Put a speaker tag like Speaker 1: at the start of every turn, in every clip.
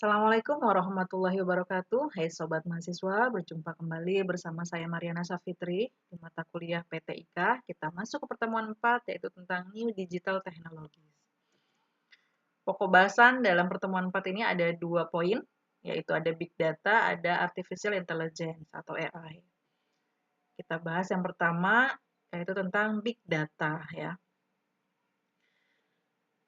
Speaker 1: Assalamualaikum warahmatullahi wabarakatuh. Hai Sobat Mahasiswa, berjumpa kembali bersama saya Mariana Safitri di mata kuliah PTIK. Kita masuk ke pertemuan 4, yaitu tentang New Digital Technologies. Pokok bahasan dalam pertemuan 4 ini ada 2 poin, yaitu ada Big Data, ada Artificial Intelligence atau AI. Kita bahas yang pertama, yaitu tentang Big Data ya.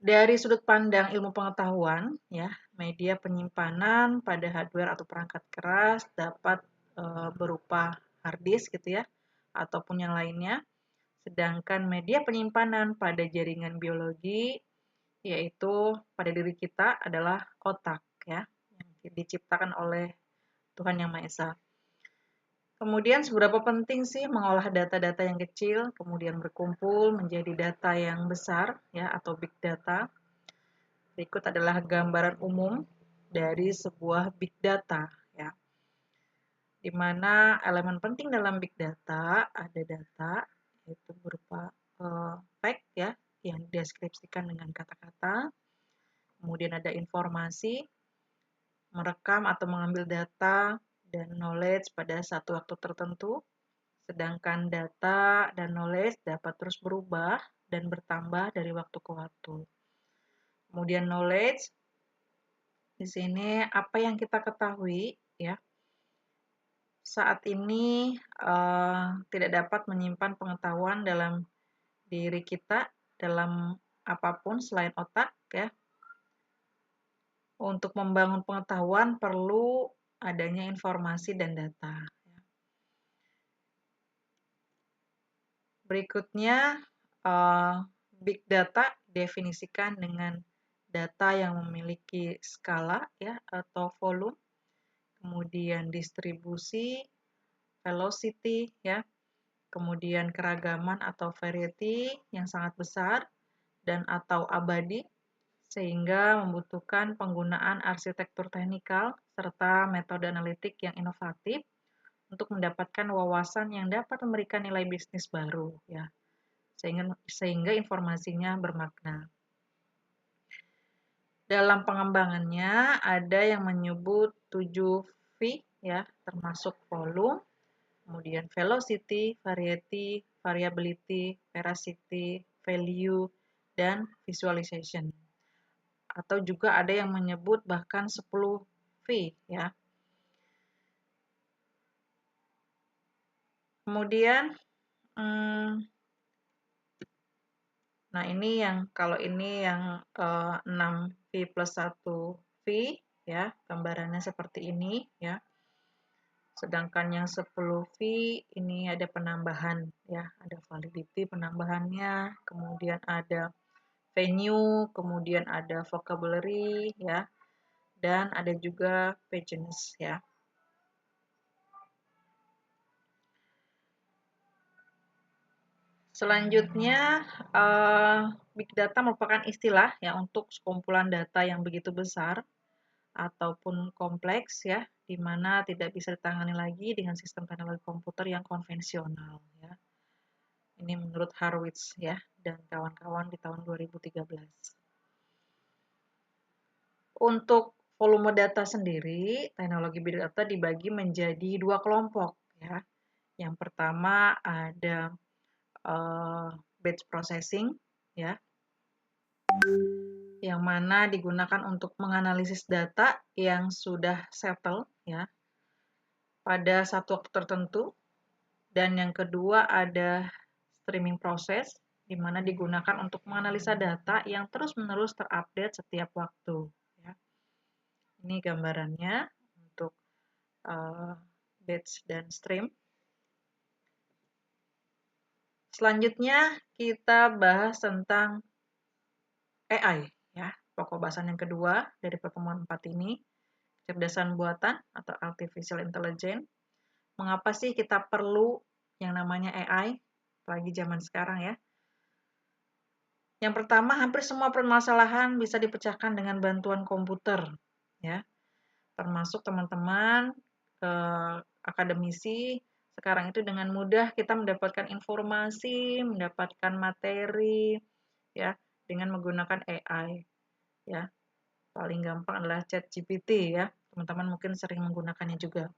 Speaker 1: Dari sudut pandang ilmu pengetahuan, ya, media penyimpanan pada hardware atau perangkat keras dapat berupa hard disk gitu ya, ataupun yang lainnya. Sedangkan media penyimpanan pada jaringan biologi, yaitu pada diri kita adalah otak ya, yang diciptakan oleh Tuhan Yang Maha Esa. Kemudian seberapa penting sih mengolah data-data yang kecil, kemudian berkumpul menjadi data yang besar ya atau big data. Berikut adalah gambaran umum dari sebuah big data ya. Di mana elemen penting dalam big data ada data yaitu berupa fact ya yang dideskripsikan dengan kata-kata. Kemudian ada informasi, merekam atau mengambil data dan knowledge pada satu waktu tertentu. Sedangkan data dan knowledge dapat terus berubah dan bertambah dari waktu ke waktu. Kemudian knowledge di sini apa yang kita ketahui ya saat ini tidak dapat menyimpan pengetahuan dalam diri kita dalam apapun selain otak ya. Untuk membangun pengetahuan perlu adanya informasi dan data. Berikutnya big data definisikan dengan data yang memiliki skala ya atau volume, kemudian distribusi, velocity ya, kemudian keragaman atau variety yang sangat besar dan atau abadi sehingga membutuhkan penggunaan arsitektur teknikal serta metode analitik yang inovatif untuk mendapatkan wawasan yang dapat memberikan nilai bisnis baru ya. Sehingga informasinya bermakna. Dalam pengembangannya ada yang menyebut 7V ya, termasuk volume, kemudian velocity, variety, variability, veracity, value, dan visualization. Atau juga ada yang menyebut bahkan 10V ya. Kemudian nah ini yang kalau ini yang 6V plus 1V ya, gambarannya seperti ini ya. Sedangkan yang 10V ini ada penambahan ya, ada validity penambahannya, kemudian ada venue, kemudian ada vocabulary ya, dan ada juga pages ya. Selanjutnya, big data merupakan istilah ya untuk sekumpulan data yang begitu besar ataupun kompleks ya, di mana tidak bisa ditangani lagi dengan sistem teknologi komputer yang konvensional ya. Ini menurut Horowitz ya dan kawan-kawan di tahun 2013. Untuk volume data sendiri, teknologi big data dibagi menjadi 2 kelompok ya. Yang pertama ada batch processing ya, yang mana digunakan untuk menganalisis data yang sudah settle ya pada satu waktu tertentu. Dan yang kedua ada streaming process, di mana digunakan untuk menganalisa data yang terus-menerus terupdate setiap waktu. Ya. Ini gambarannya untuk batch dan stream. Selanjutnya kita bahas tentang AI ya, pokok bahasan yang kedua dari pertemuan 4 ini, kecerdasan buatan atau artificial intelligence. Mengapa sih kita perlu yang namanya AI apalagi zaman sekarang ya? Yang pertama, hampir semua permasalahan bisa dipecahkan dengan bantuan komputer ya. Termasuk teman-teman akademisi sekarang itu dengan mudah kita mendapatkan informasi, mendapatkan materi ya dengan menggunakan AI ya. Paling gampang adalah ChatGPT ya. Teman-teman mungkin sering menggunakannya juga.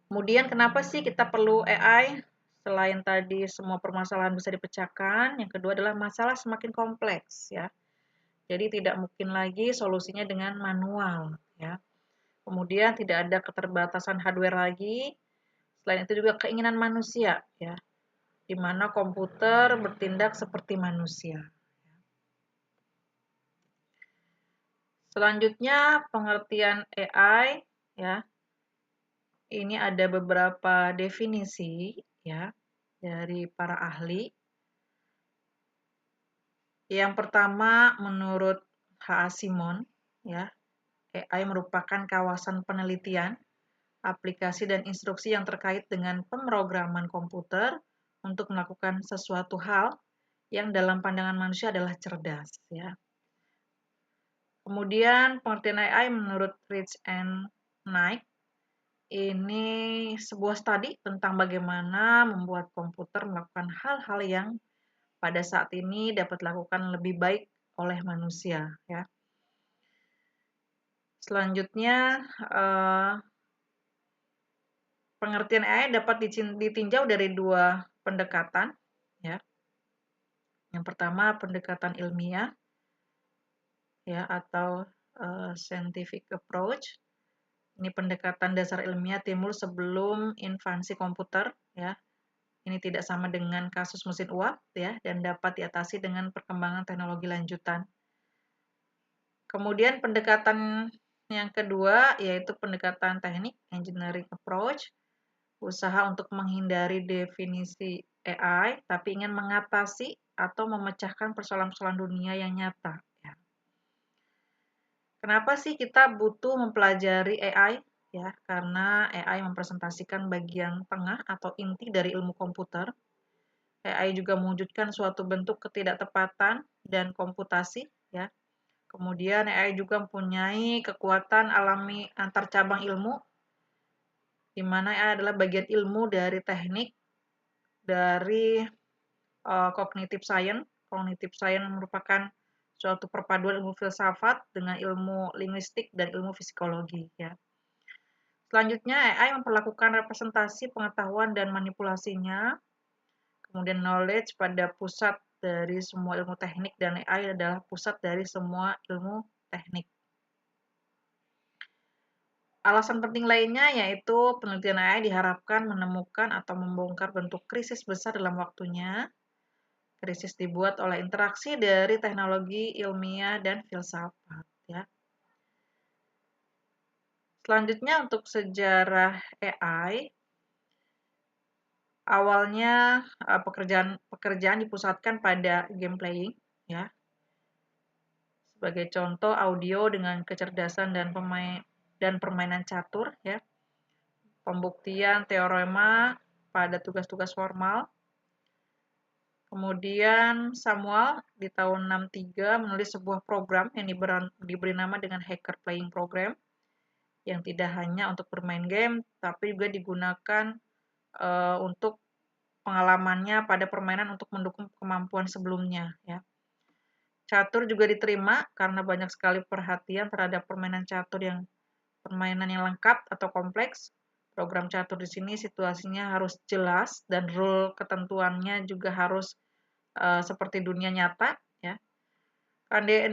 Speaker 1: Kemudian kenapa sih kita perlu AI? Selain tadi semua permasalahan bisa dipecahkan, yang kedua adalah masalah semakin kompleks ya. Jadi tidak mungkin lagi solusinya dengan manual ya. Kemudian tidak ada keterbatasan hardware lagi. Selain itu juga keinginan manusia ya, di mana komputer bertindak seperti manusia. Selanjutnya pengertian AI ya. Ini ada beberapa definisi ya dari para ahli. Yang pertama menurut H.A. Simon ya, AI merupakan kawasan penelitian, aplikasi dan instruksi yang terkait dengan pemrograman komputer untuk melakukan sesuatu hal yang dalam pandangan manusia adalah cerdas ya. Kemudian pengertian AI menurut Rich and Knight ini sebuah studi tentang bagaimana membuat komputer melakukan hal-hal yang pada saat ini dapat dilakukan lebih baik oleh manusia ya. Selanjutnya pengertian AI dapat ditinjau dari dua pendekatan ya. Yang pertama pendekatan ilmiah ya atau scientific approach. Ini pendekatan dasar ilmiah timbul sebelum invasi komputer ya. Ini tidak sama dengan kasus mesin uap ya dan dapat diatasi dengan perkembangan teknologi lanjutan. Kemudian pendekatan yang kedua yaitu pendekatan teknik engineering approach, usaha untuk menghindari definisi AI tapi ingin mengatasi atau memecahkan persoalan-persoalan dunia yang nyata. Ya. Kenapa sih kita butuh mempelajari AI? Ya, karena AI mempresentasikan bagian tengah atau inti dari ilmu komputer. AI juga mewujudkan suatu bentuk ketidaktepatan dan komputasi, ya. Kemudian AI juga mempunyai kekuatan alami antar cabang ilmu, di mana AI adalah bagian ilmu dari teknik dari cognitive science. Cognitive science merupakan suatu perpaduan ilmu filsafat dengan ilmu linguistik dan ilmu psikologi, ya. Selanjutnya, AI memperlakukan representasi pengetahuan dan manipulasinya. Kemudian knowledge pada pusat dari semua ilmu teknik dan AI adalah pusat dari semua ilmu teknik. Alasan penting lainnya yaitu penelitian AI diharapkan menemukan atau membongkar bentuk krisis besar dalam waktunya. Krisis dibuat oleh interaksi dari teknologi ilmiah dan filsafat. Ya. Selanjutnya untuk sejarah AI, awalnya pekerjaan dipusatkan pada game playing, ya. Sebagai contoh audio dengan kecerdasan dan permainan catur, ya. Pembuktian teorema pada tugas-tugas formal. Kemudian Samuel di tahun 63 menulis sebuah program yang diberi nama dengan Hacker Playing Program yang tidak hanya untuk bermain game tapi juga digunakan untuk pengalamannya pada permainan untuk mendukung kemampuan sebelumnya ya. Catur juga diterima karena banyak sekali perhatian terhadap permainan yang lengkap atau kompleks. Program catur di sini situasinya harus jelas dan rule ketentuannya juga harus seperti dunia nyata ya.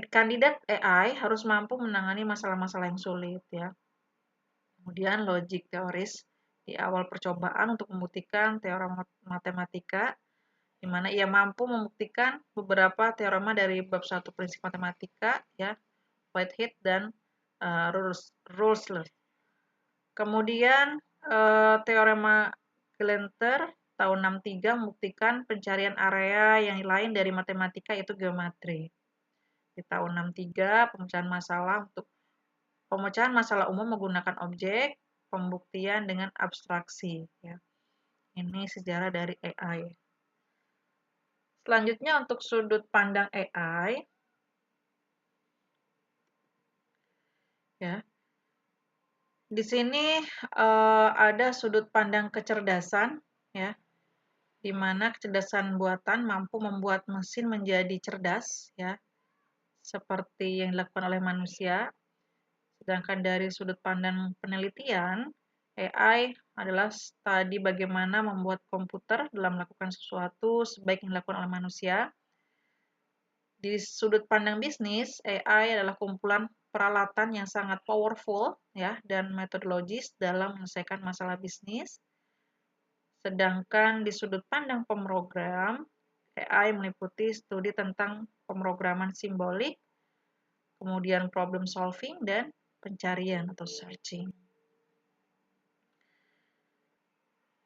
Speaker 1: Kandidat AI harus mampu menangani masalah-masalah yang sulit ya. Kemudian logic teoris di awal percobaan untuk membuktikan teorema matematika di mana ia mampu membuktikan beberapa teorema dari bab 1 prinsip matematika ya, Whitehead dan Russell. Kemudian teorema Glenter tahun 63 membuktikan pencarian area yang lain dari matematika itu geometri. Di tahun 63 pemecahan masalah umum menggunakan objek, pembuktian dengan abstraksi ya. Ini sejarah dari AI. Selanjutnya untuk sudut pandang AI ya. Di sini ada sudut pandang kecerdasan ya, di mana kecerdasan buatan mampu membuat mesin menjadi cerdas ya, seperti yang dilakukan oleh manusia. Sedangkan dari sudut pandang penelitian, AI adalah studi bagaimana membuat komputer dalam melakukan sesuatu sebaik yang dilakukan oleh manusia. Di sudut pandang bisnis, AI adalah kumpulan peralatan yang sangat powerful ya dan metodologis dalam menyelesaikan masalah bisnis. Sedangkan di sudut pandang pemrogram, AI meliputi studi tentang pemrograman simbolik, kemudian problem solving, dan pencarian atau searching.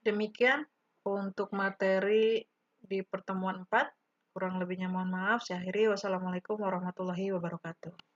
Speaker 1: Demikian untuk materi di pertemuan 4. Kurang lebihnya mohon maaf. Saya akhiri. Wassalamualaikum warahmatullahi wabarakatuh.